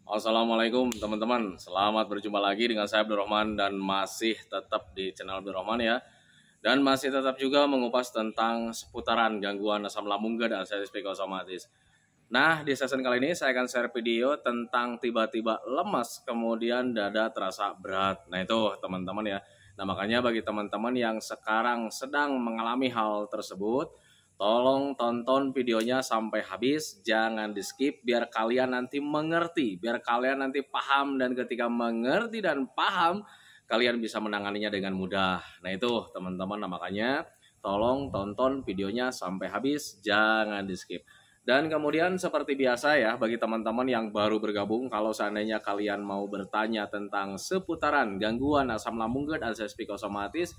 Assalamualaikum teman-teman, selamat berjumpa lagi dengan saya Abdurrahman dan masih tetap di channel Abdurrahman ya. Dan masih tetap juga mengupas tentang seputaran gangguan asam lambung dan anestesi psikosomatis. Nah, di session kali ini saya akan share video tentang tiba-tiba lemas kemudian dada terasa berat. Nah, itu teman-teman ya. Nah, makanya bagi teman-teman yang sekarang sedang mengalami hal tersebut, tolong tonton videonya sampai habis, jangan di-skip biar kalian nanti mengerti, biar kalian nanti paham, dan ketika mengerti dan paham, kalian bisa menanganinya dengan mudah. Nah itu teman-teman, nah makanya tolong tonton videonya sampai habis, jangan di-skip. Dan kemudian seperti biasa ya, bagi teman-teman yang baru bergabung, kalau seandainya kalian mau bertanya tentang seputaran gangguan asam lambung dan anestesi psikosomatis,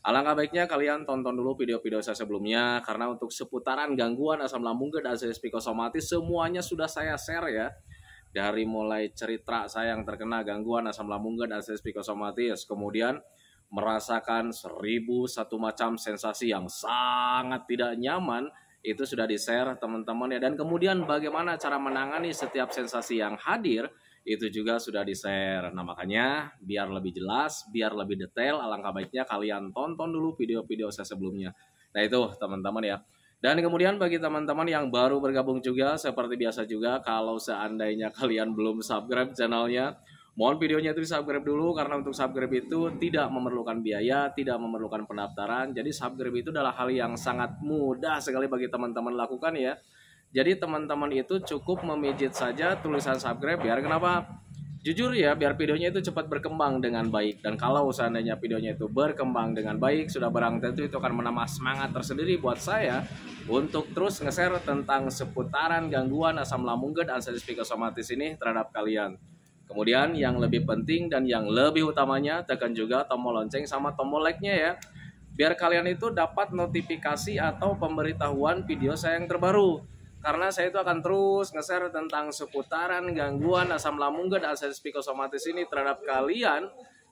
alangkah baiknya kalian tonton dulu video-video saya sebelumnya, karena untuk seputaran gangguan asam lambung dan anestesi psikosomatis semuanya sudah saya share ya. Dari mulai cerita saya yang terkena gangguan asam lambung dan anestesi psikosomatis, kemudian merasakan 1001 macam sensasi yang sangat tidak nyaman, itu sudah di-share teman-teman ya. Dan kemudian bagaimana cara menangani setiap sensasi yang hadir, itu juga sudah di-share. Nah makanya biar lebih jelas, biar lebih detail, alangkah baiknya kalian tonton dulu video-video saya sebelumnya. Nah itu teman-teman ya. Dan kemudian bagi teman-teman yang baru bergabung juga, seperti biasa juga, kalau seandainya kalian belum subscribe channelnya, mohon videonya itu di subscribe dulu, karena untuk subscribe itu tidak memerlukan biaya, tidak memerlukan pendaftaran. Jadi subscribe itu adalah hal yang sangat mudah sekali bagi teman-teman lakukan ya. Jadi teman-teman itu cukup memijit saja tulisan subscribe, biar kenapa? Jujur ya, biar videonya itu cepat berkembang dengan baik. Dan kalau seandainya videonya itu berkembang dengan baik, sudah barang tentu itu akan menambah semangat tersendiri buat saya untuk terus nge-share tentang seputaran gangguan asam lambung dan anestesi psikosomatis ini terhadap kalian. Kemudian yang lebih penting dan yang lebih utamanya, tekan juga tombol lonceng sama tombol like-nya ya, biar kalian itu dapat notifikasi atau pemberitahuan video saya yang terbaru. Karena saya itu akan terus nge-share tentang seputaran gangguan asam lambung dan anestesi psikosomatis ini terhadap kalian,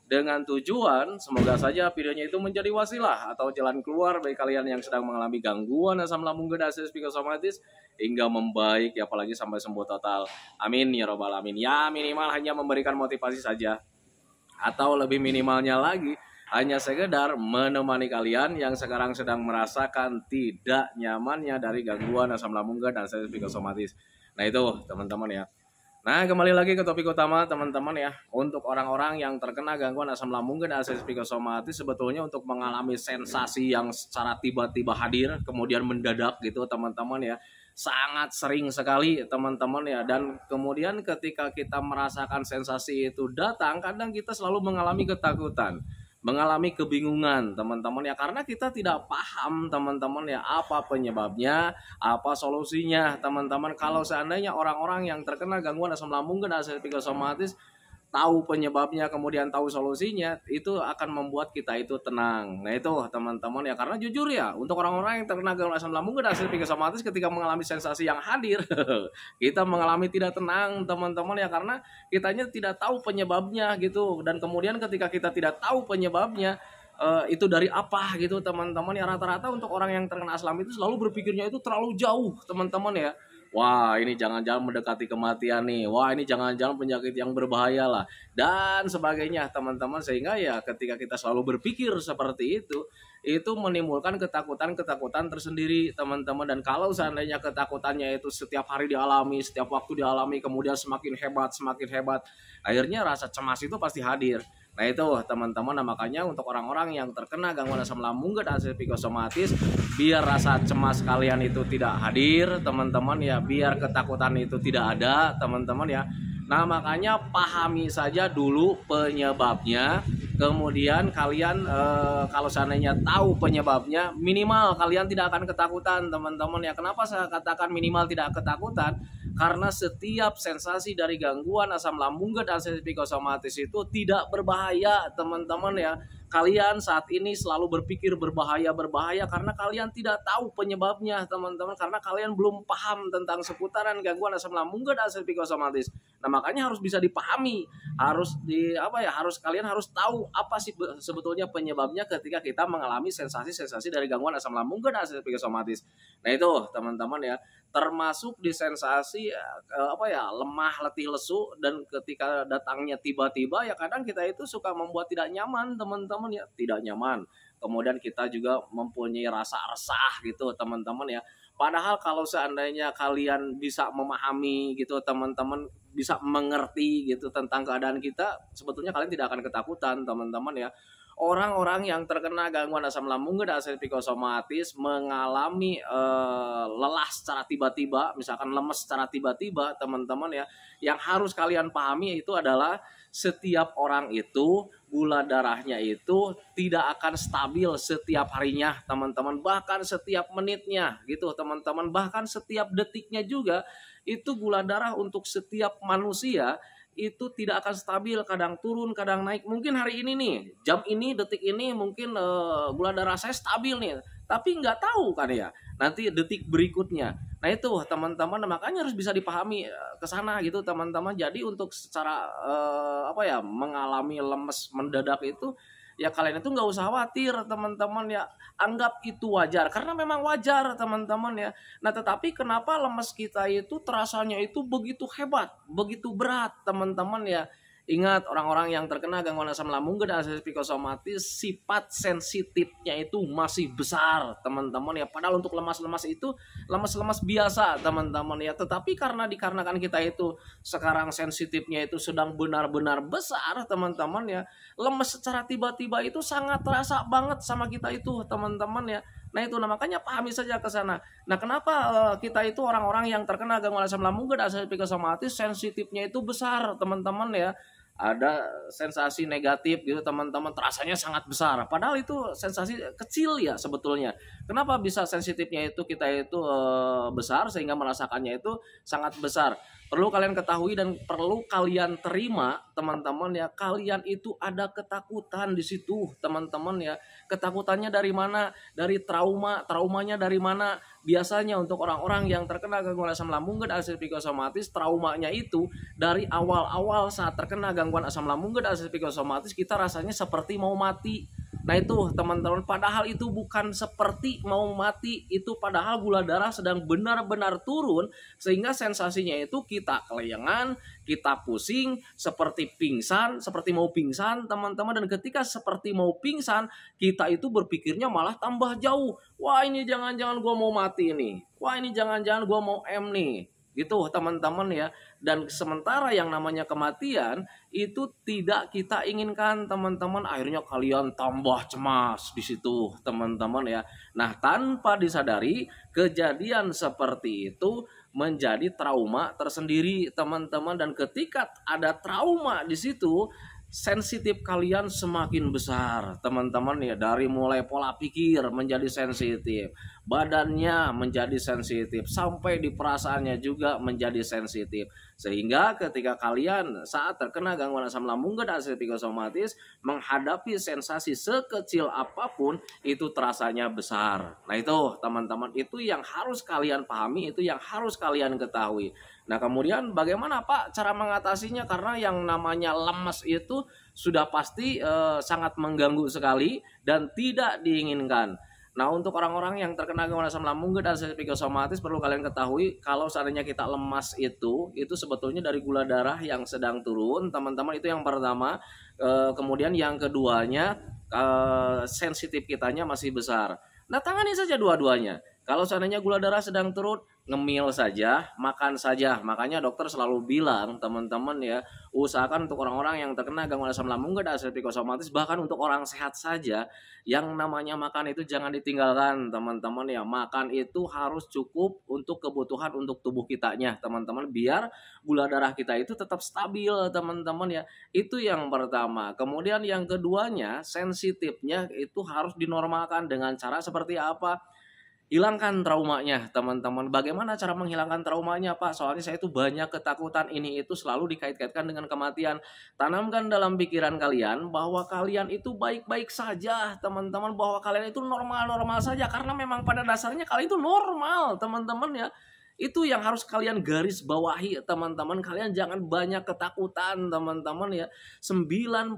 dengan tujuan semoga saja videonya itu menjadi wasilah atau jalan keluar bagi kalian yang sedang mengalami gangguan asam lambung dan anestesi psikosomatis hingga membaik ya, apalagi sampai sembuh total. Amin ya robbal alamin. Ya minimal hanya memberikan motivasi saja, atau lebih minimalnya lagi hanya sekedar menemani kalian yang sekarang sedang merasakan tidak nyamannya dari gangguan asam lambung dan anestesi psikosomatis. Nah itu teman-teman ya. Nah kembali lagi ke topik utama teman-teman ya. Untuk orang-orang yang terkena gangguan asam lambung dan anestesi psikosomatis, sebetulnya untuk mengalami sensasi yang secara tiba-tiba hadir kemudian mendadak gitu teman-teman ya, sangat sering sekali teman-teman ya. Dan kemudian ketika kita merasakan sensasi itu datang, kadang kita selalu mengalami ketakutan, mengalami kebingungan teman-teman ya, karena kita tidak paham teman-teman ya apa penyebabnya, apa solusinya teman-teman. Kalau seandainya orang-orang yang terkena gangguan asam lambung dan anestesi psikosomatis tahu penyebabnya kemudian tahu solusinya, itu akan membuat kita itu tenang. Nah itu teman-teman ya, karena jujur ya, untuk orang-orang yang terkena gangguan asam lambung dan anestesi psikosomatis, ketika mengalami sensasi yang hadir kita mengalami tidak tenang teman-teman ya, karena kitanya tidak tahu penyebabnya gitu. Dan kemudian ketika kita tidak tahu penyebabnya, itu dari apa gitu teman-teman ya, rata-rata untuk orang yang terkena asam itu selalu berpikirnya itu terlalu jauh teman-teman ya. Wah ini jangan-jangan mendekati kematian nih, wah ini jangan-jangan penyakit yang berbahaya lah, dan sebagainya teman-teman. Sehingga ya ketika kita selalu berpikir seperti itu menimbulkan ketakutan-ketakutan tersendiri teman-teman. Dan kalau seandainya ketakutannya itu setiap hari dialami, setiap waktu dialami, kemudian semakin hebat, akhirnya rasa cemas itu pasti hadir. Nah itu teman-teman, nah makanya untuk orang-orang yang terkena gangguan asam lambung dan anestesi psikosomatis, biar rasa cemas kalian itu tidak hadir teman-teman ya, biar ketakutan itu tidak ada teman-teman ya. Nah makanya pahami saja dulu penyebabnya, kemudian kalian kalau seandainya tahu penyebabnya, minimal kalian tidak akan ketakutan teman-teman ya. Kenapa saya katakan minimal tidak ketakutan? Karena setiap sensasi dari gangguan asam lambung dan anestesi psikosomatis itu tidak berbahaya teman-teman ya. Kalian saat ini selalu berpikir berbahaya karena kalian tidak tahu penyebabnya teman-teman, karena kalian belum paham tentang seputaran gangguan asam lambung dan anestesi psikosomatis. Nah makanya harus bisa dipahami, harus kalian harus tahu apa sih sebetulnya penyebabnya ketika kita mengalami sensasi-sensasi dari gangguan asam lambung dan anestesi psikosomatis. Nah itu teman-teman ya, termasuk di sensasi apa ya, lemah, letih, lesu, dan ketika datangnya tiba-tiba ya kadang kita itu suka membuat tidak nyaman teman-teman ya, tidak nyaman. Kemudian kita juga mempunyai rasa resah gitu teman-teman ya. Padahal kalau seandainya kalian bisa memahami gitu teman-teman, bisa mengerti gitu tentang keadaan kita, sebetulnya kalian tidak akan ketakutan teman-teman ya. Orang-orang yang terkena gangguan asam lambung dan psikosomatis mengalami lelah secara tiba-tiba, misalkan lemes secara tiba-tiba, teman-teman ya. Yang harus kalian pahami itu adalah setiap orang itu gula darahnya itu tidak akan stabil setiap harinya, teman-teman. Bahkan setiap menitnya gitu, teman-teman. Bahkan setiap detiknya juga itu gula darah untuk setiap manusia itu tidak akan stabil, kadang turun, kadang naik. Mungkin hari ini nih, jam ini, detik ini mungkin gula darah saya stabil nih, tapi nggak tahu kan ya, nanti detik berikutnya. Nah itu teman-teman, makanya harus bisa dipahami ke sana gitu teman-teman. Jadi untuk secara apa ya, mengalami lemes mendadak itu, ya kalian itu nggak usah khawatir teman-teman ya, anggap itu wajar karena memang wajar teman-teman ya. Nah tetapi kenapa lemes kita itu terasanya itu begitu hebat, begitu berat teman-teman ya. Ingat, orang-orang yang terkena gangguan asam lambung dan psikosomatis sifat sensitifnya itu masih besar teman-teman ya. Padahal untuk lemas-lemas itu lemas-lemas biasa teman-teman ya. Tetapi dikarenakan kita itu sekarang sensitifnya itu sedang benar-benar besar teman-teman ya. Lemes secara tiba-tiba itu sangat terasa banget sama kita itu teman-teman ya. Nah itu, makanya pahami saja ke sana. Nah kenapa kita itu orang-orang yang terkena gangguan asam lambung dan psikosomatis sensitifnya itu besar teman-teman ya. Ada sensasi negatif gitu teman-teman, terasanya sangat besar. Padahal itu sensasi kecil ya sebetulnya. Kenapa bisa sensitifnya itu kita itu besar sehingga merasakannya itu sangat besar? Perlu kalian ketahui dan perlu kalian terima teman-teman ya. Kalian itu ada ketakutan di situ teman-teman ya. Ketakutannya dari mana? Dari trauma. Traumanya dari mana? Biasanya untuk orang-orang yang terkena gangguan asam lambung dan psikosomatis, traumanya itu dari awal-awal saat terkena gangguan asam lambung dan psikosomatis kita rasanya seperti mau mati. Nah itu teman-teman, padahal itu bukan seperti mau mati, itu padahal gula darah sedang benar-benar turun sehingga sensasinya itu kita kelayangan, kita pusing, seperti pingsan, seperti mau pingsan teman-teman. Dan ketika seperti mau pingsan, kita itu berpikirnya malah tambah jauh. Wah ini jangan-jangan gua mau mati nih, wah ini jangan-jangan gua mau nih, gitu teman-teman ya. Dan sementara yang namanya kematian itu tidak kita inginkan teman-teman, akhirnya kalian tambah cemas di situ teman-teman ya. Nah tanpa disadari kejadian seperti itu menjadi trauma tersendiri teman-teman. Dan ketika ada trauma di situ, sensitif kalian semakin besar teman-teman ya. Dari mulai pola pikir menjadi sensitif, badannya menjadi sensitif, sampai di perasaannya juga menjadi sensitif. Sehingga ketika kalian saat terkena gangguan asam lambung dan psikosomatis menghadapi sensasi sekecil apapun itu terasanya besar. Nah itu teman-teman, itu yang harus kalian pahami, itu yang harus kalian ketahui. Nah kemudian bagaimana Pak cara mengatasinya, karena yang namanya lemas itu sudah pasti sangat mengganggu sekali dan tidak diinginkan. Nah untuk orang-orang yang terkena gangguan asam lambung dan psikosomatis perlu kalian ketahui kalau seandainya kita lemas itu sebetulnya dari gula darah yang sedang turun teman-teman, itu yang pertama. Kemudian yang keduanya sensitif kitanya masih besar. Nah tangani saja dua-duanya. Kalau seandainya gula darah sedang turun, ngemil saja, makan saja. Makanya dokter selalu bilang teman-teman ya, usahakan untuk orang-orang yang terkena gangguan asam lambung dan psikosomatis, bahkan untuk orang sehat saja, yang namanya makan itu jangan ditinggalkan teman-teman ya. Makan itu harus cukup untuk kebutuhan untuk tubuh kitanya teman-teman, biar gula darah kita itu tetap stabil teman-teman ya. Itu yang pertama. Kemudian yang keduanya, sensitifnya itu harus dinormalkan. Dengan cara seperti apa? Hilangkan traumanya teman-teman. Bagaimana cara menghilangkan traumanya Pak? Soalnya saya itu banyak ketakutan ini itu selalu dikait-kaitkan dengan kematian. Tanamkan dalam pikiran kalian bahwa kalian itu baik-baik saja teman-teman, bahwa kalian itu normal-normal saja, karena memang pada dasarnya kalian itu normal teman-teman ya. Itu yang harus kalian garis bawahi teman-teman. Kalian jangan banyak ketakutan teman-teman ya. 99%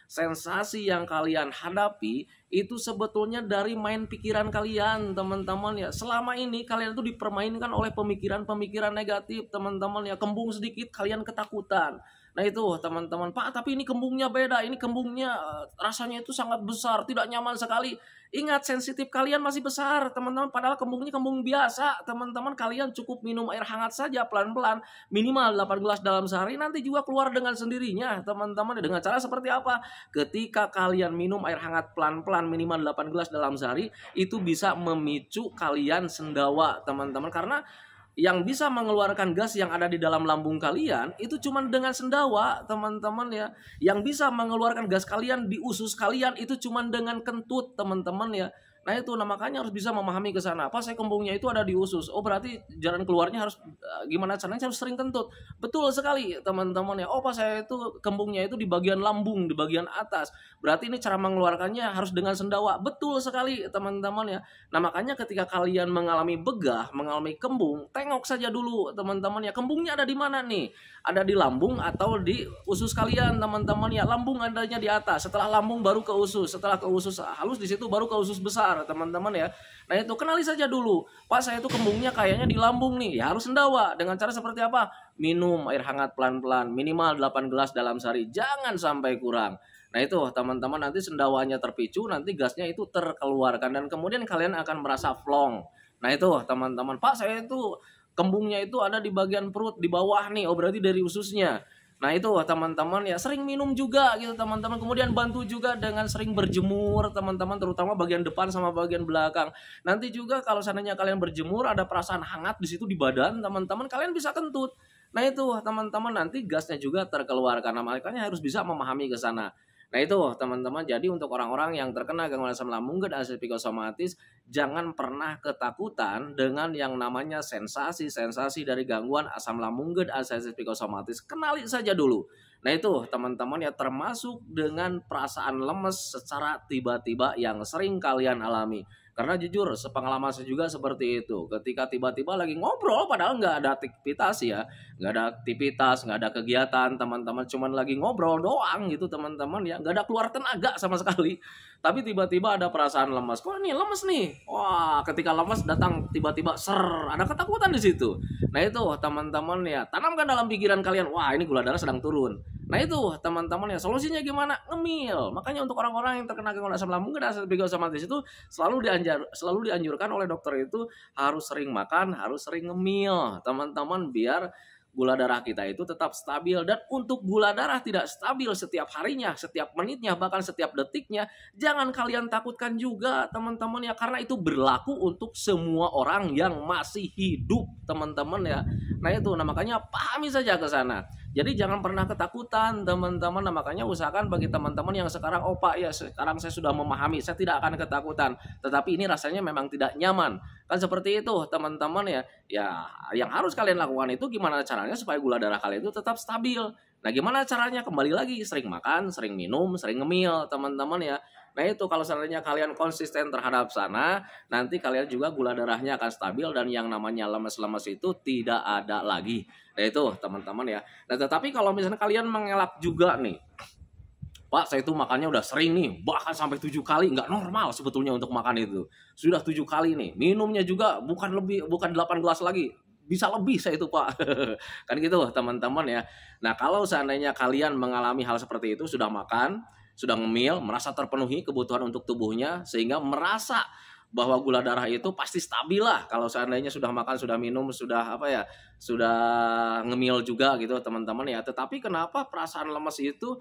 sensasi yang kalian hadapi itu sebetulnya dari main pikiran kalian, teman-teman ya. Selama ini kalian tuh dipermainkan oleh pemikiran-pemikiran negatif, teman-teman ya. Kembung sedikit kalian ketakutan. Nah itu teman-teman, Pak, tapi ini kembungnya beda, ini kembungnya rasanya itu sangat besar, tidak nyaman sekali. Ingat, sensitif kalian masih besar, teman-teman, padahal kembungnya kembung biasa. Teman-teman, kalian cukup minum air hangat saja pelan-pelan, minimal 8 gelas dalam sehari, nanti juga keluar dengan sendirinya, teman-teman. Dengan cara seperti apa? Ketika kalian minum air hangat pelan-pelan minimal 8 gelas dalam sehari, itu bisa memicu kalian sendawa, teman-teman, karena yang bisa mengeluarkan gas yang ada di dalam lambung kalian itu cuma dengan sendawa, teman-teman ya. Yang bisa mengeluarkan gas kalian di usus kalian itu cuma dengan kentut, teman-teman ya. Nah itu, nah makanya harus bisa memahami ke sana. Apa, saya kembungnya itu ada di usus. Oh berarti jalan keluarnya harus gimana caranya, harus sering kentut. Betul sekali teman-teman ya. Oh pas saya itu kembungnya itu di bagian lambung, di bagian atas. Berarti ini cara mengeluarkannya harus dengan sendawa. Betul sekali teman-teman ya. Nah makanya ketika kalian mengalami begah, mengalami kembung, tengok saja dulu teman-teman ya. Kembungnya ada di mana nih? Ada di lambung atau di usus kalian, teman-teman ya. Lambung adanya di atas, setelah lambung baru ke usus, setelah ke usus halus di situ baru ke usus besar, teman-teman ya. Nah itu kenali saja dulu, Pak saya itu kembungnya kayaknya di lambung nih, ya harus sendawa. Dengan cara seperti apa? Minum air hangat pelan-pelan minimal 8 gelas dalam sehari, jangan sampai kurang. Nah itu teman-teman, nanti sendawanya terpicu, nanti gasnya itu terkeluarkan dan kemudian kalian akan merasa plong. Nah itu teman-teman, Pak saya itu kembungnya itu ada di bagian perut di bawah nih, oh berarti dari ususnya. Nah itu teman-teman ya, sering minum juga gitu teman-teman. Kemudian bantu juga dengan sering berjemur teman-teman, terutama bagian depan sama bagian belakang. Nanti juga kalau seandainya kalian berjemur ada perasaan hangat di situ di badan teman-teman, kalian bisa kentut. Nah itu teman-teman, nanti gasnya juga terkeluarkan. Nah, makanya harus bisa memahami ke sana. Nah itu teman-teman, jadi untuk orang-orang yang terkena gangguan asam lambung dan psikosomatis, jangan pernah ketakutan dengan yang namanya sensasi-sensasi dari gangguan asam lambung dan psikosomatis. Kenali saja dulu. Nah itu teman-teman ya, termasuk dengan perasaan lemes secara tiba-tiba yang sering kalian alami. Karena jujur, sepengalaman saya juga seperti itu. Ketika tiba-tiba lagi ngobrol, padahal nggak ada aktivitas ya, nggak ada aktivitas, nggak ada kegiatan, teman-teman cuman lagi ngobrol doang gitu teman-teman ya, nggak ada keluar tenaga sama sekali. Tapi tiba-tiba ada perasaan lemas. Kok nih lemes nih? Wah, ketika lemes datang tiba-tiba ada ketakutan di situ. Nah itu teman-teman ya, tanamkan dalam pikiran kalian, wah ini gula darah sedang turun. Nah itu teman-teman ya, solusinya gimana? Ngemil. Makanya untuk orang-orang yang terkena gangguan asam lambung dan psikosomatis itu selalu dianjurkan oleh dokter itu harus sering makan, harus sering ngemil, teman-teman, biar gula darah kita itu tetap stabil. Dan untuk gula darah tidak stabil setiap harinya, setiap menitnya, bahkan setiap detiknya, jangan kalian takutkan juga teman-teman ya, karena itu berlaku untuk semua orang yang masih hidup teman-teman ya. Nah itu, nah makanya pahami saja ke sana. Jadi jangan pernah ketakutan teman-teman. Nah makanya usahakan bagi teman-teman yang sekarang, oh Pak ya sekarang saya sudah memahami, saya tidak akan ketakutan, tetapi ini rasanya memang tidak nyaman. Kan seperti itu teman-teman ya. Ya yang harus kalian lakukan itu gimana caranya supaya gula darah kalian itu tetap stabil. Nah gimana caranya? Kembali lagi, sering makan, sering minum, sering ngemil teman-teman ya. Nah itu, kalau seandainya kalian konsisten terhadap sana, nanti kalian juga gula darahnya akan stabil dan yang namanya lemes-lemes itu tidak ada lagi. Nah itu teman-teman ya. Nah tetapi kalau misalnya kalian mengelak juga nih, Pak saya itu makannya udah sering nih, bahkan sampai 7 kali, nggak normal sebetulnya untuk makan itu. Sudah 7 kali nih, minumnya juga bukan 8 gelas lagi, bisa lebih saya itu Pak. Kan gitu teman-teman ya. Nah kalau seandainya kalian mengalami hal seperti itu, sudah makan, sudah ngemil, merasa terpenuhi kebutuhan untuk tubuhnya, sehingga merasa bahwa gula darah itu pasti stabil lah kalau seandainya sudah makan, sudah minum, sudah sudah ngemil juga gitu teman-teman ya. Tetapi kenapa perasaan lemes itu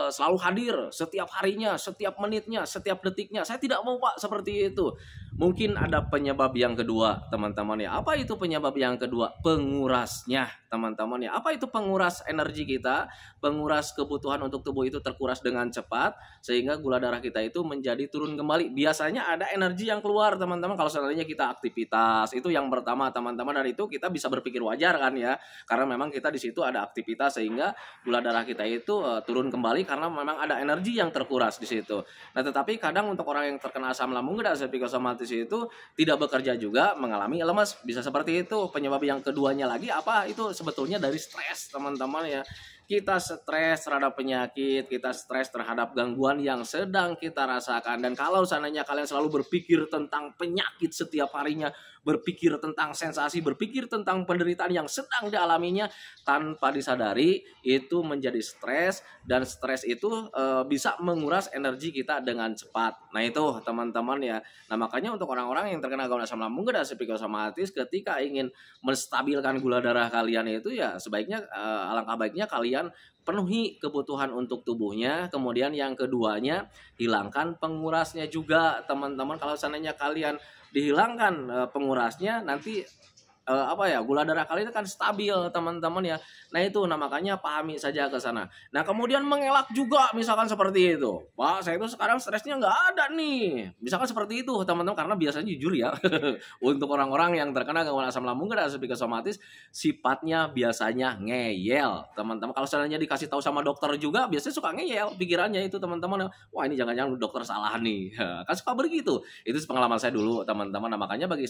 selalu hadir setiap harinya, setiap menitnya, setiap detiknya? Saya tidak mau Pak seperti itu. Mungkin ada penyebab yang kedua teman-teman ya. Apa itu penyebab yang kedua? Pengurasnya teman-teman ya. Apa itu penguras energi kita? Penguras kebutuhan untuk tubuh itu terkuras dengan cepat, sehingga gula darah kita itu menjadi turun kembali. Biasanya ada energi yang keluar teman-teman kalau seandainya kita aktivitas. Itu yang pertama teman-teman, dan itu kita bisa berpikir wajar kan ya, karena memang kita di situ ada aktivitas sehingga gula darah kita itu turun kembali karena memang ada energi yang terkuras di situ. Nah tetapi kadang untuk orang yang terkena asam lambung dan psikosomatis itu tidak bekerja juga, mengalami lemas, bisa seperti itu. Penyebab yang keduanya lagi apa? Itu sebetulnya dari stres teman-teman ya. kita stres terhadap penyakit, kita stres terhadap gangguan yang sedang kita rasakan. Dan kalau seandainya kalian selalu berpikir tentang penyakit setiap harinya, berpikir tentang sensasi, berpikir tentang penderitaan yang sedang dialaminya, tanpa disadari itu menjadi stres, dan stres itu bisa menguras energi kita dengan cepat. Nah itu teman-teman ya. Nah makanya untuk orang-orang yang terkena gangguan asam lambung dan psikosomatis, ketika ingin menstabilkan gula darah kalian itu ya sebaiknya alangkah baiknya kalian penuhi kebutuhan untuk tubuhnya. Kemudian yang keduanya, hilangkan pengurasnya juga teman-teman. Kalau seandainya kalian dihilangkan pengurasnya, nanti gula darah kalian akan stabil teman-teman ya. Nah itu, nah makanya pahami saja ke sana. Nah kemudian mengelak juga misalkan seperti itu, Pak saya itu sekarang stresnya nggak ada nih, misalkan seperti itu teman-teman. Karena biasanya jujur ya untuk orang-orang yang terkena gangguan asam lambung dan psikosomatis, sifatnya biasanya ngeyel teman-teman. Kalau seandainya dikasih tahu sama dokter juga biasanya suka ngeyel pikirannya itu teman-teman. Wah ini jangan-jangan dokter salah nih kan suka begitu. Itu pengalaman saya dulu teman-teman. Nah makanya bagi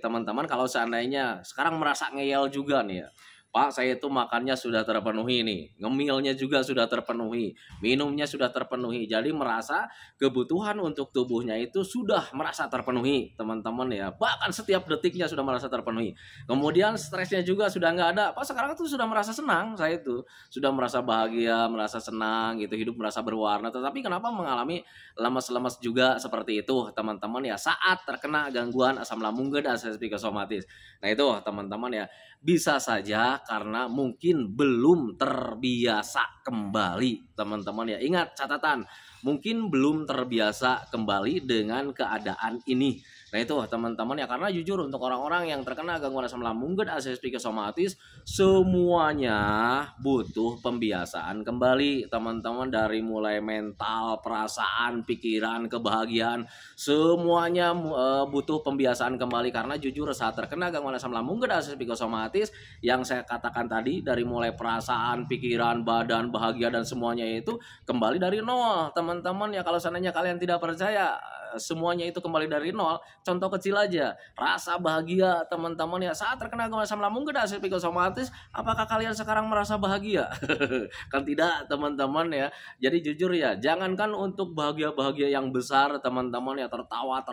teman-teman kalau seandainya sekarang merasa ngeyel juga nih ya, Pak saya itu makannya sudah terpenuhi nih, ngemilnya juga sudah terpenuhi, minumnya sudah terpenuhi, jadi merasa kebutuhan untuk tubuhnya itu sudah merasa terpenuhi teman-teman ya, bahkan setiap detiknya sudah merasa terpenuhi. Kemudian stresnya juga sudah nggak ada, Pak sekarang tuh sudah merasa senang, saya itu sudah merasa bahagia, merasa senang gitu, hidup merasa berwarna. Tetapi kenapa mengalami lemas-lemas juga seperti itu teman-teman ya, saat terkena gangguan asam lambung dan psikosomatis. Nah itu teman-teman ya, bisa saja karena mungkin belum terbiasa kembali teman-teman ya. Ingat catatan, mungkin belum terbiasa kembali dengan keadaan ini. Nah itu teman-teman ya, karena jujur untuk orang-orang yang terkena gangguan asam lambung dan psikosomatis, semuanya butuh pembiasaan kembali teman-teman. Dari mulai mental, perasaan, pikiran, kebahagiaan, semuanya butuh pembiasaan kembali. Karena jujur saat terkena gangguan asam lambung dan psikosomatis, yang saya katakan tadi, dari mulai perasaan, pikiran, badan, bahagia dan semuanya itu kembali dari nol teman-teman ya. Kalau seandainya kalian tidak percaya semuanya itu kembali dari nol, contoh kecil aja, rasa bahagia teman-teman ya saat terkena gangguan asam lambung dan psikosomatis, apakah kalian sekarang merasa bahagia? Kan tidak teman-teman ya. Jadi jujur ya, jangankan untuk bahagia-bahagia yang besar teman-teman ya, tertawa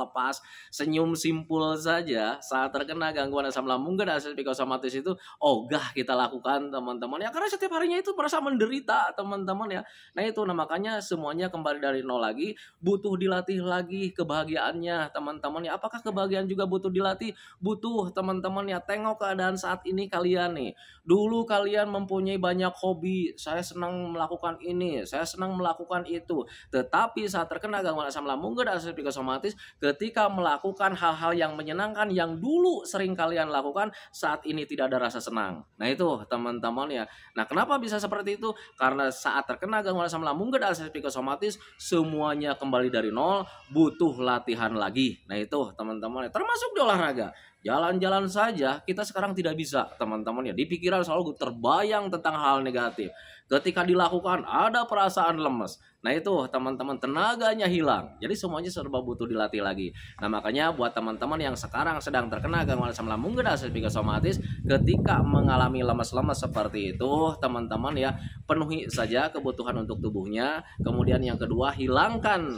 lepas, senyum simpul saja saat terkena gangguan asam lambung dan psikosomatis itu ogah kita lakukan teman-teman ya, karena setiap harinya itu merasa menderita teman-teman ya. Nah itu, nah makanya semuanya kembali dari nol lagi, butuh dilatih lagi kebahagiaannya teman-teman ya. Apakah kebahagiaan juga butuh dilatih? Butuh teman-teman ya. Tengok keadaan saat ini kalian nih. Dulu kalian mempunyai banyak hobi, saya senang melakukan ini, saya senang melakukan itu. Tetapi saat terkena gangguan asam lambung dan psikosomatis, ketika melakukan hal-hal yang menyenangkan yang dulu sering kalian lakukan, saat ini tidak ada rasa senang. Nah itu teman-teman ya. Nah kenapa bisa seperti itu? Karena saat terkena gangguan asam lambung dan psikosomatis, semuanya kembali dari nol, butuh latihan lagi. Nah itu teman-teman ya, termasuk di olahraga. Jalan-jalan saja kita sekarang tidak bisa teman-teman ya, di pikiran selalu terbayang tentang hal negatif. Ketika dilakukan ada perasaan lemes. Nah itu teman-teman, tenaganya hilang. Jadi semuanya serba butuh dilatih lagi. Nah makanya buat teman-teman yang sekarang sedang terkena gangguan asam lambung dan psikosomatis, ketika mengalami lemas-lemas seperti itu teman-teman ya, penuhi saja kebutuhan untuk tubuhnya. Kemudian yang kedua, hilangkan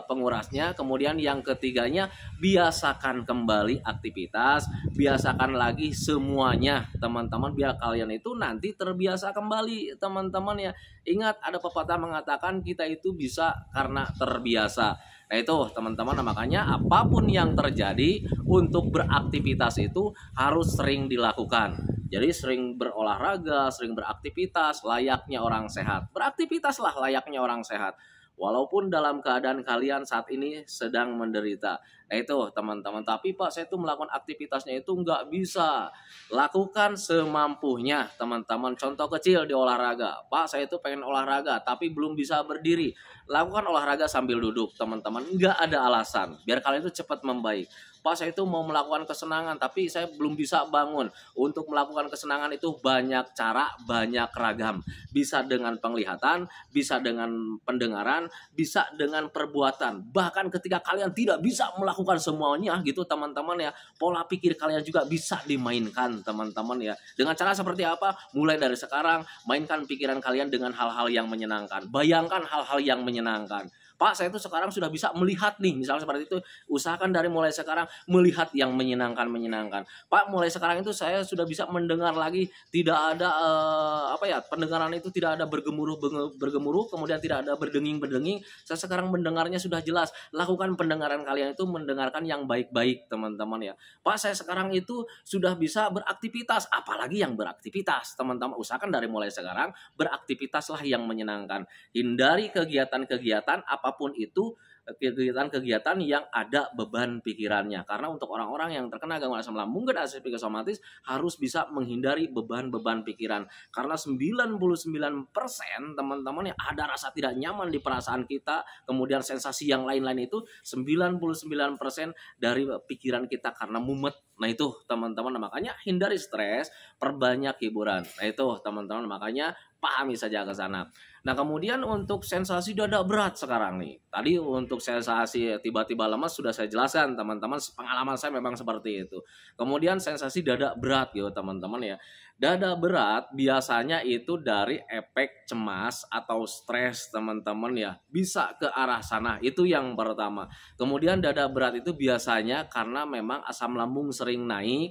pengurasnya. Kemudian yang ketiganya, biasakan kembali aktivitas, biasakan lagi semuanya teman-teman, biar kalian itu nanti terbiasa kembali teman-teman ya. Ingat ada pepatah mengatakan kita itu bisa karena terbiasa. Nah itu teman-teman, nah makanya apapun yang terjadi, untuk beraktivitas itu harus sering dilakukan. Jadi sering berolahraga, sering beraktivitas layaknya orang sehat. Beraktivitaslah layaknya orang sehat, walaupun dalam keadaan kalian saat ini sedang menderita. Nah itu teman-teman, tapi Pak saya itu melakukan aktivitasnya itu nggak bisa. Lakukan semampunya teman-teman. Contoh kecil di olahraga, Pak saya itu pengen olahraga tapi belum bisa berdiri. Lakukan olahraga sambil duduk teman-teman, nggak ada alasan, biar kalian itu cepat membaik. Pak saya itu mau melakukan kesenangan tapi saya belum bisa bangun. Untuk melakukan kesenangan itu banyak cara, banyak ragam. Bisa dengan penglihatan, bisa dengan pendengaran, bisa dengan perbuatan. Bahkan ketika kalian tidak bisa melakukan semuanya gitu teman-teman ya, pola pikir kalian juga bisa dimainkan teman-teman ya. Dengan cara seperti apa? Mulai dari sekarang mainkan pikiran kalian dengan hal-hal yang menyenangkan. Bayangkan hal-hal yang menyenangkan. Pak, saya itu sekarang sudah bisa melihat nih, misalnya seperti itu. Usahakan dari mulai sekarang melihat yang menyenangkan. Pak, mulai sekarang itu saya sudah bisa mendengar lagi, tidak ada pendengaran itu tidak ada bergemuruh, kemudian tidak ada berdenging. Saya sekarang mendengarnya sudah jelas. Lakukan pendengaran kalian itu mendengarkan yang baik-baik, teman-teman ya. Pak, saya sekarang itu sudah bisa beraktivitas, apalagi yang beraktivitas, teman-teman. Usahakan dari mulai sekarang beraktivitaslah yang menyenangkan. Hindari kegiatan-kegiatan apapun itu, kegiatan-kegiatan yang ada beban pikirannya. Karena untuk orang-orang yang terkena gangguan asam lambung dan psikosomatis harus bisa menghindari beban-beban pikiran. Karena 99% teman-teman yang ada rasa tidak nyaman di perasaan kita, kemudian sensasi yang lain-lain itu 99% dari pikiran kita karena mumet. Nah itu teman-teman, makanya hindari stres, perbanyak hiburan. Nah itu teman-teman, makanya pahami saja ke sana. Nah kemudian untuk sensasi dada berat sekarang nih. Tadi untuk sensasi tiba-tiba lemas sudah saya jelaskan teman-teman, pengalaman saya memang seperti itu. Kemudian sensasi dada berat gitu teman-teman ya. Dada berat biasanya itu dari efek cemas atau stres teman-teman ya. Bisa ke arah sana, itu yang pertama. Kemudian dada berat itu biasanya karena memang asam lambung sering naik,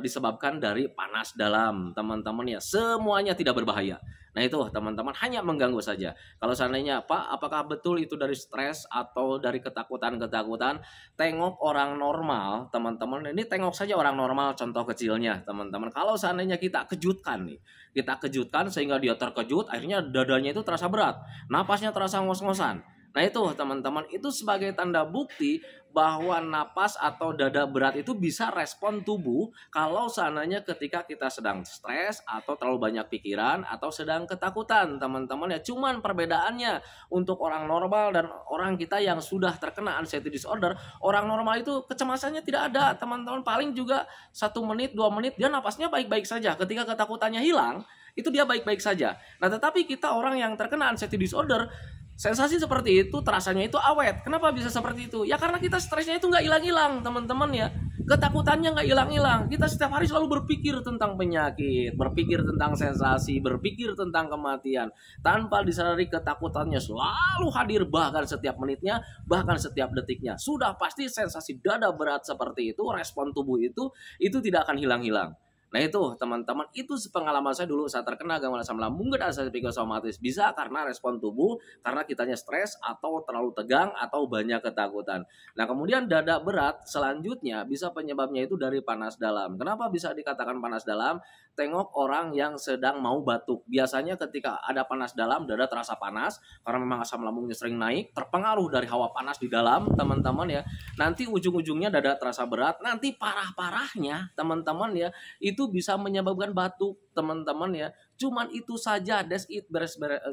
disebabkan dari panas dalam teman-teman ya. Semuanya tidak berbahaya. Nah itu teman-teman hanya mengganggu saja. Kalau seandainya Pak, apakah betul itu dari stres atau dari ketakutan-ketakutan? Tengok orang normal teman-teman. Ini tengok saja orang normal, contoh kecilnya teman-teman. Kalau seandainya kita kejutkan nih, kita kejutkan sehingga dia terkejut, akhirnya dadanya itu terasa berat, napasnya terasa ngos-ngosan. Nah itu teman-teman, itu sebagai tanda bukti bahwa napas atau dada berat itu bisa respon tubuh kalau seandainya ketika kita sedang stres atau terlalu banyak pikiran atau sedang ketakutan teman-teman ya. Cuman perbedaannya untuk orang normal dan orang kita yang sudah terkena anxiety disorder, orang normal itu kecemasannya tidak ada teman-teman, paling juga 1 menit 2 menit dia napasnya baik-baik saja, ketika ketakutannya hilang itu dia baik-baik saja. Nah tetapi kita orang yang terkena anxiety disorder, sensasi seperti itu terasanya itu awet. Kenapa bisa seperti itu? Ya karena kita stresnya itu nggak hilang-hilang teman-teman ya. Ketakutannya nggak hilang-hilang. Kita setiap hari selalu berpikir tentang penyakit, berpikir tentang sensasi, berpikir tentang kematian. Tanpa disadari ketakutannya selalu hadir, bahkan setiap menitnya, bahkan setiap detiknya. Sudah pasti sensasi dada berat seperti itu, respon tubuh itu tidak akan hilang-hilang. Nah itu teman-teman, itu pengalaman saya dulu saat terkena gangguan asam lambung dan psikosomatis. Bisa karena respon tubuh, karena kitanya stres atau terlalu tegang atau banyak ketakutan. Nah kemudian dada berat selanjutnya bisa penyebabnya itu dari panas dalam. Kenapa bisa dikatakan panas dalam? Tengok orang yang sedang mau batuk. Biasanya ketika ada panas dalam, dada terasa panas karena memang asam lambungnya sering naik, terpengaruh dari hawa panas di dalam teman-teman ya. Nanti ujung-ujungnya dada terasa berat, nanti parah-parahnya teman-teman ya, itu bisa menyebabkan batuk teman-teman ya. Cuman itu saja,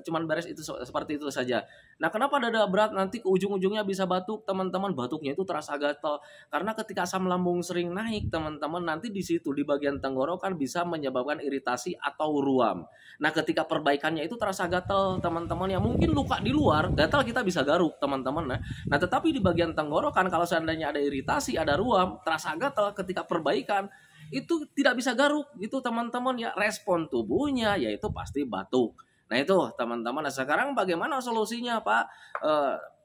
cuman beres itu seperti itu saja. Nah kenapa dada berat nanti ke ujung-ujungnya bisa batuk teman-teman? Batuknya itu terasa gatal karena ketika asam lambung sering naik teman-teman, nanti di situ di bagian tenggorokan bisa menyebabkan iritasi atau ruam. Nah ketika perbaikannya itu terasa gatal teman-teman ya, mungkin luka di luar gatal kita bisa garuk teman-teman. Nah tetapi di bagian tenggorokan kalau seandainya ada iritasi, ada ruam, terasa gatal, ketika perbaikan itu tidak bisa garuk gitu teman-teman ya. Respon tubuhnya yaitu pasti batuk. Nah itu teman-teman. Nah sekarang bagaimana solusinya Pak?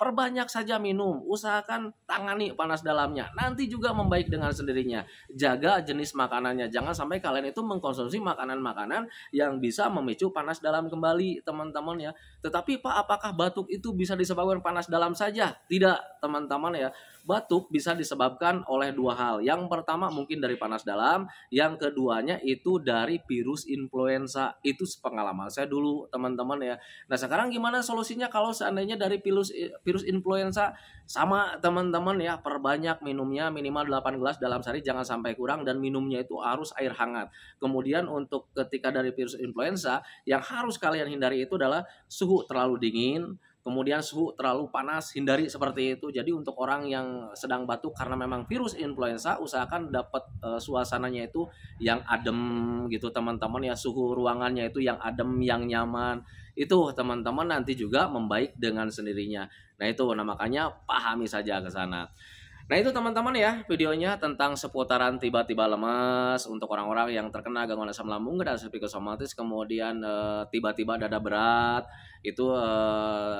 Perbanyak saja minum, usahakan tangani panas dalamnya, nanti juga membaik dengan sendirinya. Jaga jenis makanannya, jangan sampai kalian itu mengkonsumsi makanan-makanan yang bisa memicu panas dalam kembali teman-teman ya. Tetapi Pak, apakah batuk itu bisa disebabkan panas dalam saja? Tidak teman-teman ya. Batuk bisa disebabkan oleh 2 hal. Yang pertama mungkin dari panas dalam, yang keduanya itu dari virus influenza. Itu pengalaman saya dulu teman-teman ya. Nah sekarang gimana solusinya kalau seandainya dari virus influenza? Sama teman-teman ya, perbanyak minumnya, minimal 8 gelas dalam sehari, jangan sampai kurang, dan minumnya itu harus air hangat. Kemudian untuk ketika dari virus influenza, yang harus kalian hindari itu adalah suhu terlalu dingin, kemudian suhu terlalu panas, hindari seperti itu. Jadi untuk orang yang sedang batuk karena memang virus influenza, usahakan dapat suasananya itu yang adem gitu teman-teman ya, suhu ruangannya itu yang adem, yang nyaman. Itu teman-teman nanti juga membaik dengan sendirinya. Nah itu, nah makanya pahami saja ke sana. Nah itu teman-teman ya videonya tentang seputaran tiba-tiba lemas untuk orang-orang yang terkena gangguan asam lambung dan psikosomatis, kemudian tiba-tiba dada berat. Itu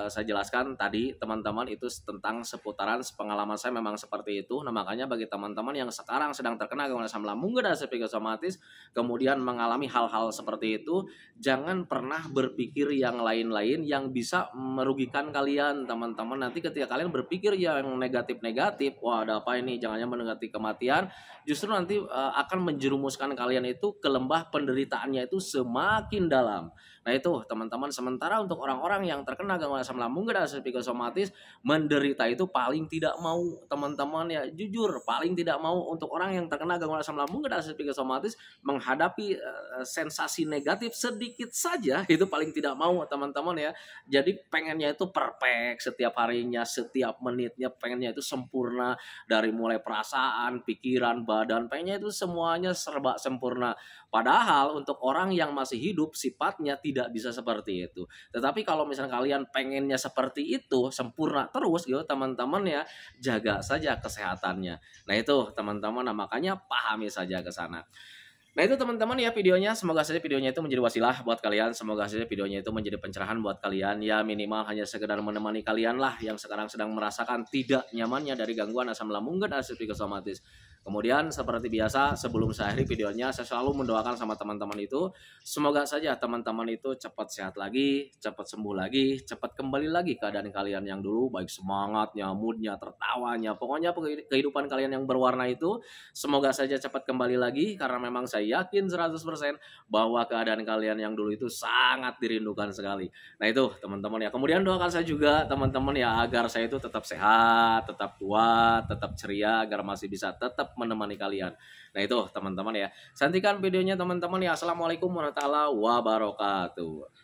saya jelaskan tadi teman-teman, itu tentang seputaran pengalaman saya memang seperti itu. Nah makanya bagi teman-teman yang sekarang sedang terkena gangguan asam lambung dan psikosomatis, kemudian mengalami hal-hal seperti itu, jangan pernah berpikir yang lain-lain yang bisa merugikan kalian teman-teman. Nanti ketika kalian berpikir yang negatif-negatif, wah ada apa ini, jangannya mendekati kematian, justru nanti akan menjerumuskan kalian itu ke lembah penderitaannya itu semakin dalam. Nah itu teman-teman, sementara untuk orang-orang yang terkena gangguan asam lambung dan psikosomatis, menderita itu paling tidak mau teman-teman ya, jujur paling tidak mau. Untuk orang yang terkena gangguan asam lambung dan psikosomatis menghadapi sensasi negatif sedikit saja itu paling tidak mau teman-teman ya. Jadi pengennya itu perfect setiap harinya, setiap menitnya pengennya itu sempurna, dari mulai perasaan, pikiran, badan, pengennya itu semuanya serba sempurna. Padahal untuk orang yang masih hidup sifatnya tidak bisa seperti itu. Tetapi kalau misalnya kalian pengennya seperti itu, sempurna terus gitu teman-teman ya, jaga saja kesehatannya. Nah itu teman-teman, nah makanya pahami saja ke sana. Nah itu teman-teman ya videonya, semoga saja videonya itu menjadi wasilah buat kalian, semoga saja videonya itu menjadi pencerahan buat kalian ya, minimal hanya sekedar menemani kalian lah yang sekarang sedang merasakan tidak nyamannya dari gangguan asam lambung dan psikosomatis. Kemudian seperti biasa sebelum saya akhiri videonya, saya selalu mendoakan sama teman-teman itu, semoga saja teman-teman itu cepat sehat lagi, cepat sembuh lagi, cepat kembali lagi keadaan kalian yang dulu, baik semangatnya, moodnya, tertawanya, pokoknya kehidupan kalian yang berwarna itu semoga saja cepat kembali lagi, karena memang saya yakin 100% bahwa keadaan kalian yang dulu itu sangat dirindukan sekali. Nah itu teman-teman ya, kemudian doakan saya juga teman-teman ya, agar saya itu tetap sehat, tetap kuat, tetap ceria, agar masih bisa tetap menemani kalian. Nah itu teman-teman ya, santikan videonya teman-teman ya. Assalamualaikum warahmatullahi wabarakatuh.